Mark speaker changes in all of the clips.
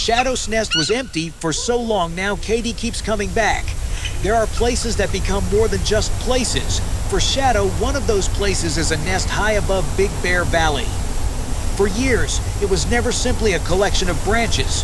Speaker 1: Shadow's nest was empty for so long now, Kaydee keeps coming back. There are places that become more than just places. For Shadow, one of those places is a nest high above Big Bear Valley. For years, it was never simply a collection of branches.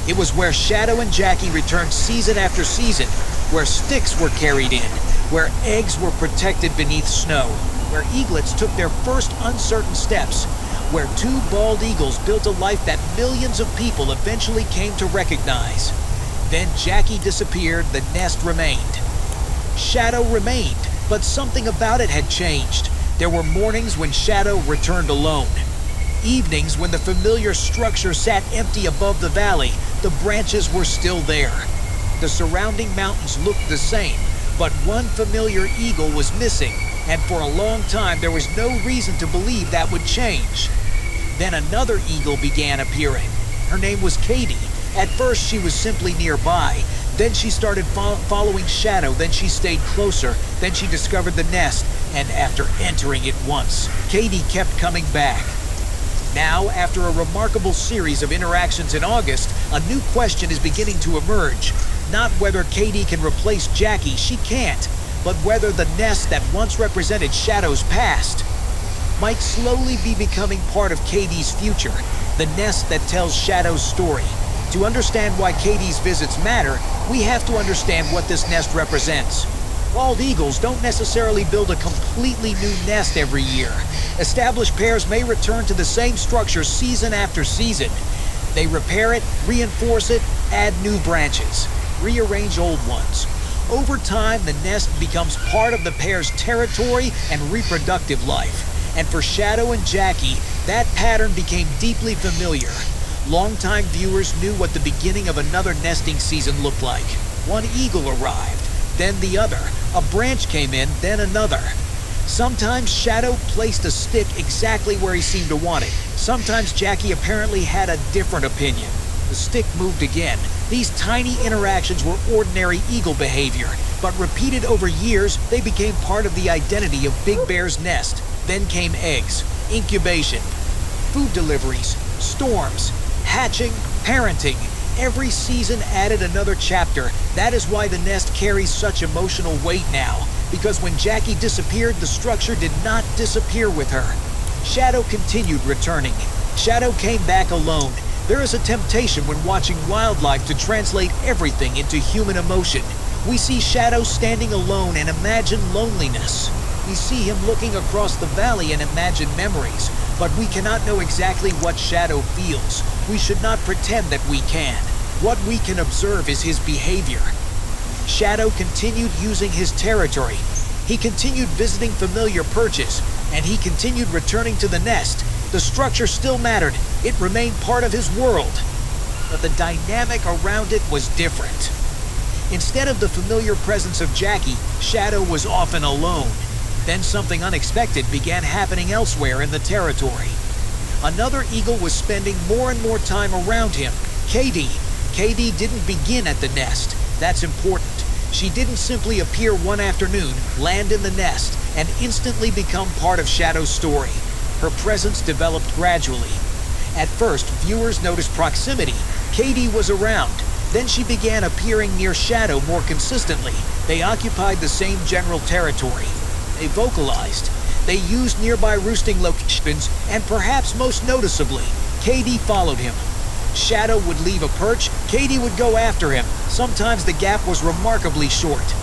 Speaker 1: It was where Shadow and Jackie returned season after season, where sticks were carried in, where eggs were protected beneath snow, where eaglets took their first uncertain steps, where two bald eagles built a life that millions of people eventually came to recognize. Then Jackie disappeared, the nest remained. Shadow remained, but something about it had changed. There were mornings when Shadow returned alone. Evenings when the familiar structure sat empty above the valley, the branches were still there. The surrounding mountains looked the same, but one familiar eagle was missing, and for a long time there was no reason to believe that would change. Then another eagle began appearing. Her name was Kaydee. At first she was simply nearby. Then she started following Shadow, then she stayed closer, then she discovered the nest, and after entering it once, Kaydee kept coming back. Now, after a remarkable series of interactions in August, a new question is beginning to emerge. Not whether Kaydee can replace Jackie, she can't, but whether the nest that once represented Shadow's past might slowly be becoming part of Kaydee's future, the nest that tells Shadow's story. To understand why Kaydee's visits matter, we have to understand what this nest represents. Bald eagles don't necessarily build a completely new nest every year. Established pairs may return to the same structure season after season. They repair it, reinforce it, add new branches, rearrange old ones. Over time, the nest becomes part of the pair's territory and reproductive life. And for Shadow and Jackie, that pattern became deeply familiar. Longtime viewers knew what the beginning of another nesting season looked like. One eagle arrived, then the other. A branch came in, then another. Sometimes Shadow placed a stick exactly where he seemed to want it. Sometimes Jackie apparently had a different opinion. The stick moved again. These tiny interactions were ordinary eagle behavior, but repeated over years, they became part of the identity of Big Bear's nest. Then came eggs, incubation, food deliveries, storms, hatching, parenting. Every season added another chapter. That is why the nest carries such emotional weight now. Because when Jackie disappeared, the structure did not disappear with her. Shadow continued returning. Shadow came back alone. There is a temptation when watching wildlife to translate everything into human emotion. We see Shadow standing alone and imagine loneliness. We see him looking across the valley and imagine memories. But we cannot know exactly what Shadow feels. We should not pretend that we can. What we can observe is his behavior. Shadow continued using his territory. He continued visiting familiar perches, and he continued returning to the nest. The structure still mattered. It remained part of his world. But the dynamic around it was different. Instead of the familiar presence of Jackie, Shadow was often alone. Then something unexpected began happening elsewhere in the territory. Another eagle was spending more and more time around him. Kaydee. Kaydee didn't begin at the nest. That's important. She didn't simply appear one afternoon, land in the nest, and instantly become part of Shadow's story. Her presence developed gradually. At first, viewers noticed proximity. Kaydee was around. Then she began appearing near Shadow more consistently. They occupied the same general territory. They vocalized. They used nearby roosting locations, and perhaps most noticeably, Kaydee followed him. Shadow would leave a perch, Kaydee would go after him. Sometimes the gap was remarkably short.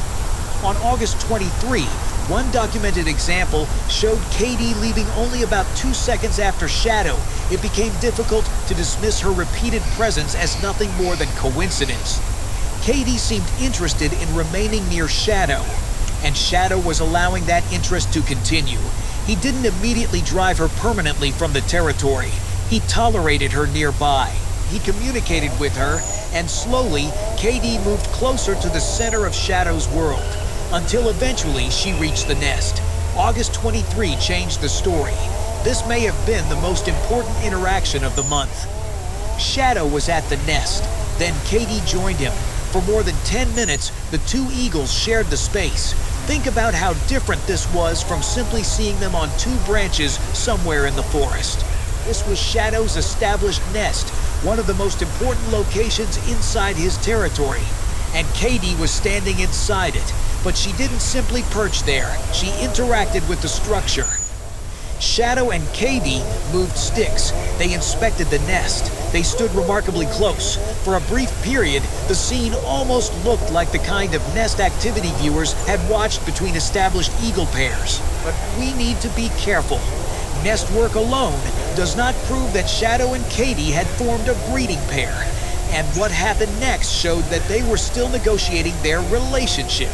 Speaker 1: On August 23, one documented example showed Kaydee leaving only about 2 seconds after Shadow. It became difficult to dismiss her repeated presence as nothing more than coincidence. Kaydee seemed interested in remaining near Shadow, and Shadow was allowing that interest to continue. He didn't immediately drive her permanently from the territory. He tolerated her nearby. He communicated with her, and slowly, Kaydee moved closer to the center of Shadow's world, until eventually she reached the nest. August 23 changed the story. This may have been the most important interaction of the month. Shadow was at the nest. Then Kaydee joined him. For more than 10 minutes, the two eagles shared the space. Think about how different this was from simply seeing them on two branches somewhere in the forest. This was Shadow's established nest, one of the most important locations inside his territory. And Kaydee was standing inside it. But she didn't simply perch there. She interacted with the structure. Shadow and Kaydee moved sticks. They inspected the nest. They stood remarkably close. For a brief period, the scene almost looked like the kind of nest activity viewers had watched between established eagle pairs. But we need to be careful. Nest work alone does not prove that Shadow and Kaydee had formed a breeding pair. And what happened next showed that they were still negotiating their relationship.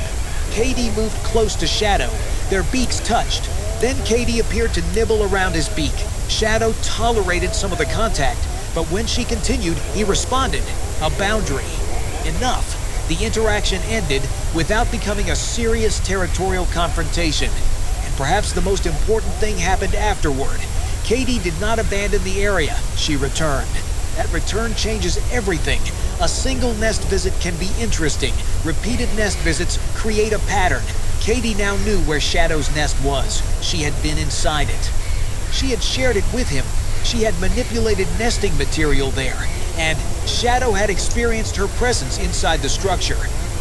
Speaker 1: Kaydee moved close to Shadow. Their beaks touched. Then Kaydee appeared to nibble around his beak. Shadow tolerated some of the contact, but when she continued, he responded. A boundary. Enough. The interaction ended without becoming a serious territorial confrontation. And perhaps the most important thing happened afterward. Kaydee did not abandon the area. She returned. That return changes everything. A single nest visit can be interesting. Repeated nest visits create a pattern. Kaydee now knew where Shadow's nest was. She had been inside it. She had shared it with him. She had manipulated nesting material there. And Shadow had experienced her presence inside the structure.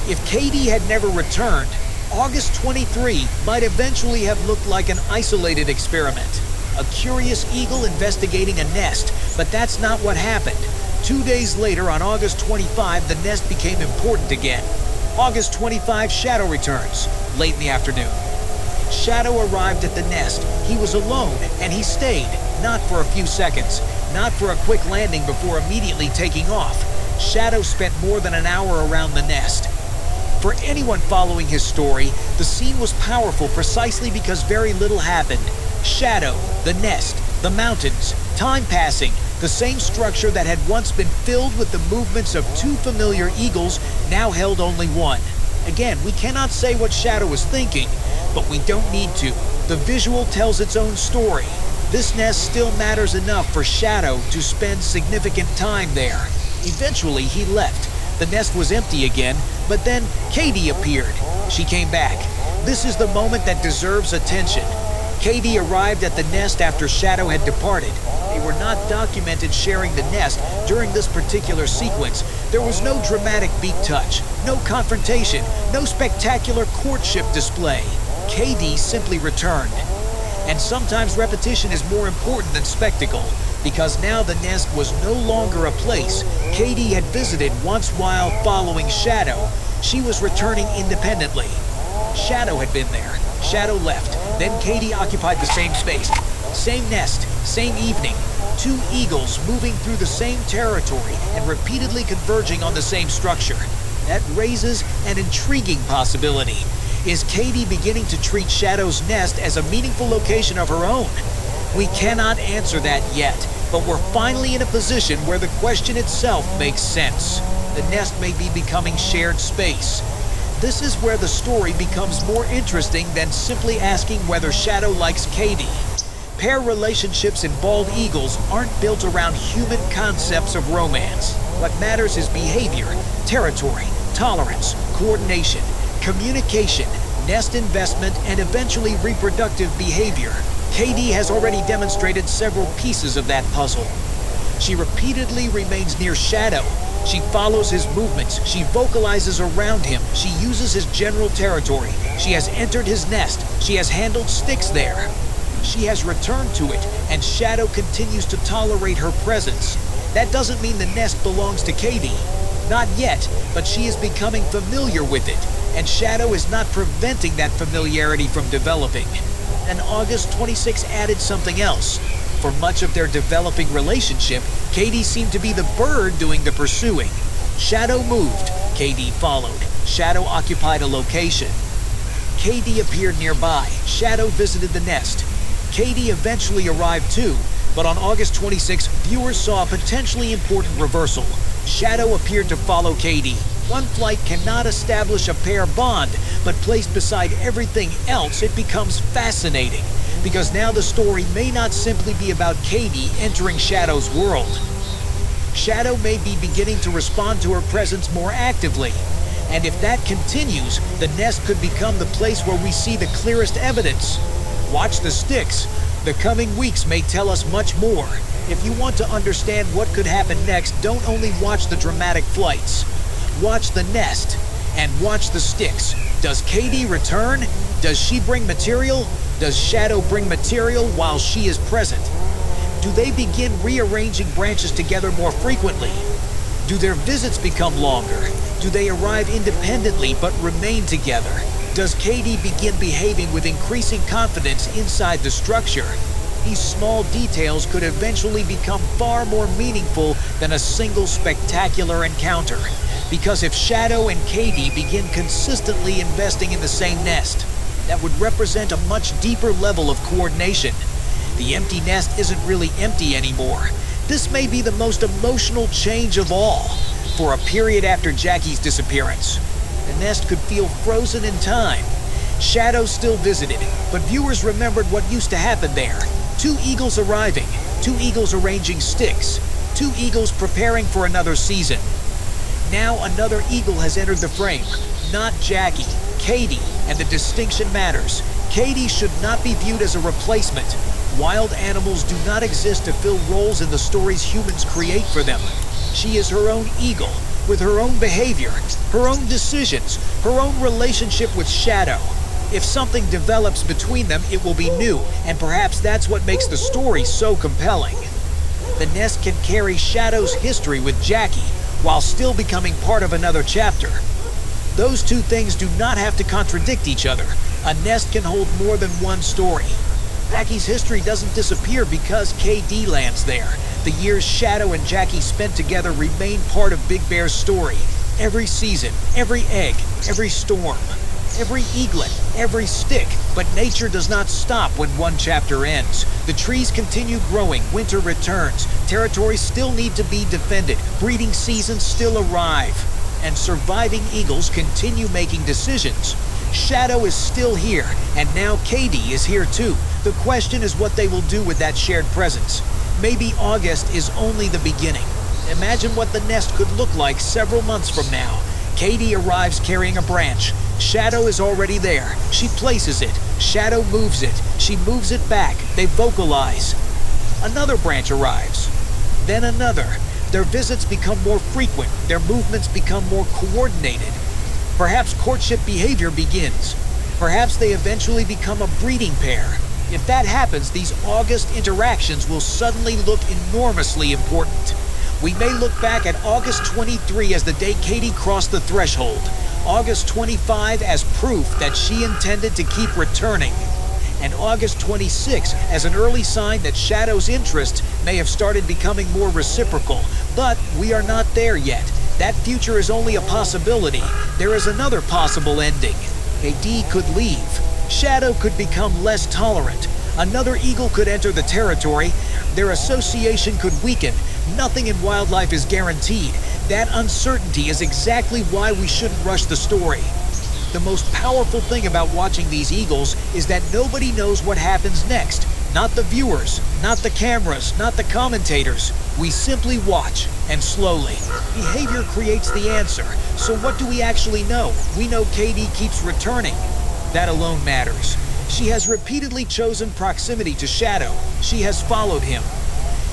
Speaker 1: If Kaydee had never returned, August 23 might eventually have looked like an isolated experiment. A curious eagle investigating a nest, but that's not what happened. 2 days later, on August 25, the nest became important again. August 25, Shadow returns, late in the afternoon. Shadow arrived at the nest. He was alone, and he stayed, not for a few seconds, not for a quick landing before immediately taking off. Shadow spent more than an hour around the nest. For anyone following his story, the scene was powerful precisely because very little happened. Shadow, the nest, the mountains, time passing, the same structure that had once been filled with the movements of two familiar eagles now held only one. Again, we cannot say what Shadow was thinking, but we don't need to. The visual tells its own story. This nest still matters enough for Shadow to spend significant time there. Eventually, he left. The nest was empty again, but then Kaydee appeared. She came back. This is the moment that deserves attention. Kaydee arrived at the nest after Shadow had departed. They were not documented sharing the nest during this particular sequence. There was no dramatic beak touch, no confrontation, no spectacular courtship display. Kaydee simply returned. And sometimes repetition is more important than spectacle, because now the nest was no longer a place Kaydee had visited once while following Shadow. She was returning independently. Shadow had been there. Shadow left. Then Kaydee occupied the same space. Same nest, same evening. Two eagles moving through the same territory and repeatedly converging on the same structure. That raises an intriguing possibility. Is Kaydee beginning to treat Shadow's nest as a meaningful location of her own? We cannot answer that yet, but we're finally in a position where the question itself makes sense. The nest may be becoming shared space. This is where the story becomes more interesting than simply asking whether Shadow likes Kaydee. Pair relationships in bald eagles aren't built around human concepts of romance. What matters is behavior, territory, tolerance, coordination, communication, nest investment, and eventually reproductive behavior. Kaydee has already demonstrated several pieces of that puzzle. She repeatedly remains near Shadow. She follows his movements. She vocalizes around him. She uses his general territory. She has entered his nest. She has handled sticks there. She has returned to it, and Shadow continues to tolerate her presence. That doesn't mean the nest belongs to Kaydee. Not yet, but she is becoming familiar with it, and Shadow is not preventing that familiarity from developing. And August 26 added something else. For much of their developing relationship, Kaydee seemed to be the bird doing the pursuing. Shadow moved. Kaydee followed. Shadow occupied a location. Kaydee appeared nearby. Shadow visited the nest. Kaydee eventually arrived too, but on August 26, viewers saw a potentially important reversal. Shadow appeared to follow Kaydee. One flight cannot establish a pair bond, but placed beside everything else, it becomes fascinating. Because now the story may not simply be about Kaydee entering Shadow's world. Shadow may be beginning to respond to her presence more actively. And if that continues, the nest could become the place where we see the clearest evidence. Watch the sticks. The coming weeks may tell us much more. If you want to understand what could happen next, don't only watch the dramatic flights. Watch the nest and watch the sticks. Does Kaydee return? Does she bring material? Does Shadow bring material while she is present? Do they begin rearranging branches together more frequently? Do their visits become longer? Do they arrive independently but remain together? Does Kaydee begin behaving with increasing confidence inside the structure? These small details could eventually become far more meaningful than a single spectacular encounter. Because if Shadow and Kaydee begin consistently investing in the same nest, that would represent a much deeper level of coordination. The empty nest isn't really empty anymore. This may be the most emotional change of all. For a period after Jackie's disappearance, the nest could feel frozen in time. Shadow still visited, but viewers remembered what used to happen there. 2 eagles arriving, 2 eagles arranging sticks, 2 eagles preparing for another season. Now another eagle has entered the frame. Not Jackie, Kaydee, and the distinction matters. Kaydee should not be viewed as a replacement. Wild animals do not exist to fill roles in the stories humans create for them. She is her own eagle, with her own behavior, her own decisions, her own relationship with Shadow. If something develops between them, it will be new, and perhaps that's what makes the story so compelling. The nest can carry Shadow's history with Jackie, while still becoming part of another chapter. Those two things do not have to contradict each other. A nest can hold more than one story. Jackie's history doesn't disappear because Kaydee lands there. The years Shadow and Jackie spent together remain part of Big Bear's story. Every season, every egg, every storm, every eaglet, every stick. But nature does not stop when one chapter ends. The trees continue growing, winter returns, territories still need to be defended, breeding seasons still arrive, and surviving eagles continue making decisions. Shadow is still here, and now Kaydee is here too. The question is what they will do with that shared presence. Maybe August is only the beginning. Imagine what the nest could look like several months from now. Kaydee arrives carrying a branch. Shadow is already there. She places it. Shadow moves it. She moves it back. They vocalize. Another branch arrives. Then another. Their visits become more frequent. Their movements become more coordinated. Perhaps courtship behavior begins. Perhaps they eventually become a breeding pair. If that happens, these August interactions will suddenly look enormously important. We may look back at August 23 as the day Kaydee crossed the threshold, August 25 as proof that she intended to keep returning, and August 26 as an early sign that Shadow's interest may have started becoming more reciprocal. But we are not there yet. That future is only a possibility. There is another possible ending. Kaydee could leave. Shadow could become less tolerant. Another eagle could enter the territory. Their association could weaken. Nothing in wildlife is guaranteed. That uncertainty is exactly why we shouldn't rush the story. The most powerful thing about watching these eagles is that nobody knows what happens next. Not the viewers, not the cameras, not the commentators. We simply watch, and slowly. Behavior creates the answer. So what do we actually know? We know Kaydee keeps returning. That alone matters. She has repeatedly chosen proximity to Shadow. She has followed him.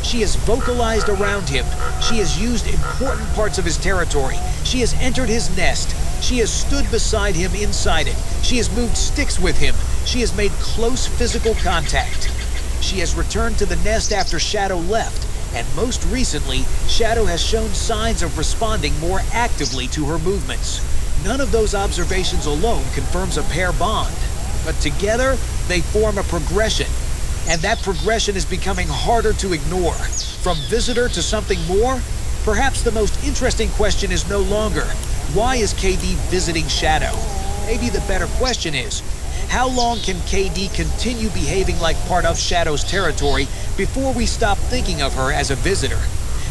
Speaker 1: She has vocalized around him. She has used important parts of his territory. She has entered his nest. She has stood beside him inside it. She has moved sticks with him. She has made close physical contact. She has returned to the nest after Shadow left. And most recently, Shadow has shown signs of responding more actively to her movements. None of those observations alone confirms a pair bond. But together, they form a progression. And that progression is becoming harder to ignore. From visitor to something more? Perhaps the most interesting question is no longer, why is Kaydee visiting Shadow? Maybe the better question is, how long can Kaydee continue behaving like part of Shadow's territory before we stop thinking of her as a visitor?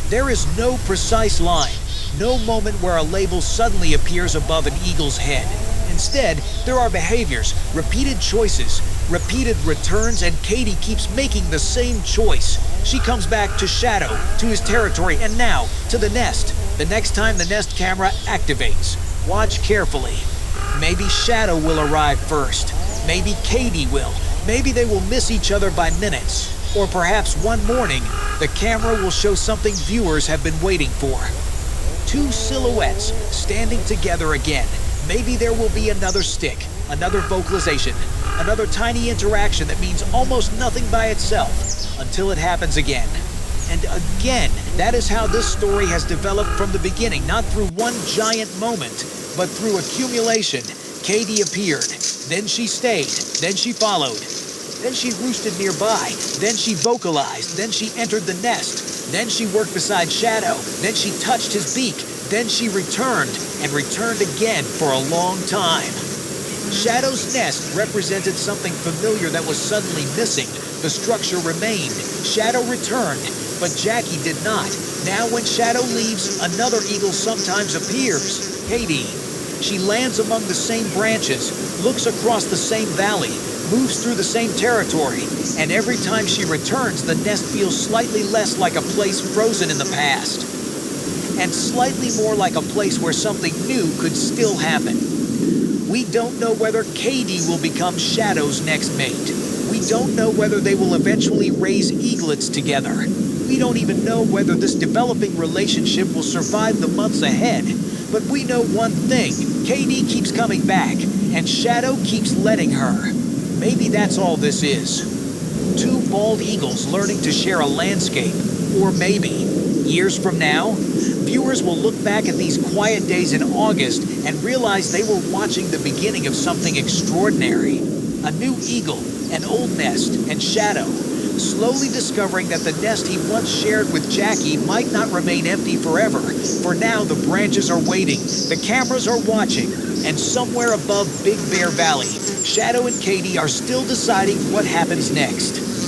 Speaker 1: There is no precise line, no moment where a label suddenly appears above an eagle's head. Instead, there are behaviors, repeated choices, repeated returns, and Kaydee keeps making the same choice. She comes back to Shadow, to his territory, and now to the nest. The next time the nest camera activates, watch carefully. Maybe Shadow will arrive first. Maybe Kaydee will. Maybe they will miss each other by minutes, or perhaps one morning, the camera will show something viewers have been waiting for. Two silhouettes standing together again. Maybe there will be another stick, another vocalization, another tiny interaction that means almost nothing by itself, until it happens again. And again, that is how this story has developed from the beginning, not through one giant moment, but through accumulation. Kaydee appeared, then she stayed, then she followed. Then she roosted nearby, then she vocalized, then she entered the nest, then she worked beside Shadow, then she touched his beak, then she returned, and returned again for a long time. Shadow's nest represented something familiar that was suddenly missing. The structure remained. Shadow returned, but Jackie did not. Now when Shadow leaves, another eagle sometimes appears, Kaydee. She lands among the same branches, looks across the same valley, moves through the same territory, and every time she returns, the nest feels slightly less like a place frozen in the past, and slightly more like a place where something new could still happen. We don't know whether Kaydee will become Shadow's next mate. We don't know whether they will eventually raise eaglets together. We don't even know whether this developing relationship will survive the months ahead. But we know one thing, Kaydee keeps coming back, and Shadow keeps letting her. Maybe that's all this is. Two bald eagles learning to share a landscape. Or maybe, years from now, viewers will look back at these quiet days in August and realize they were watching the beginning of something extraordinary. A new eagle, an old nest, and Shadow, slowly discovering that the nest he once shared with Jackie might not remain empty forever. For now, the branches are waiting, the cameras are watching, and somewhere above Big Bear Valley, Shadow and Kaydee are still deciding what happens next.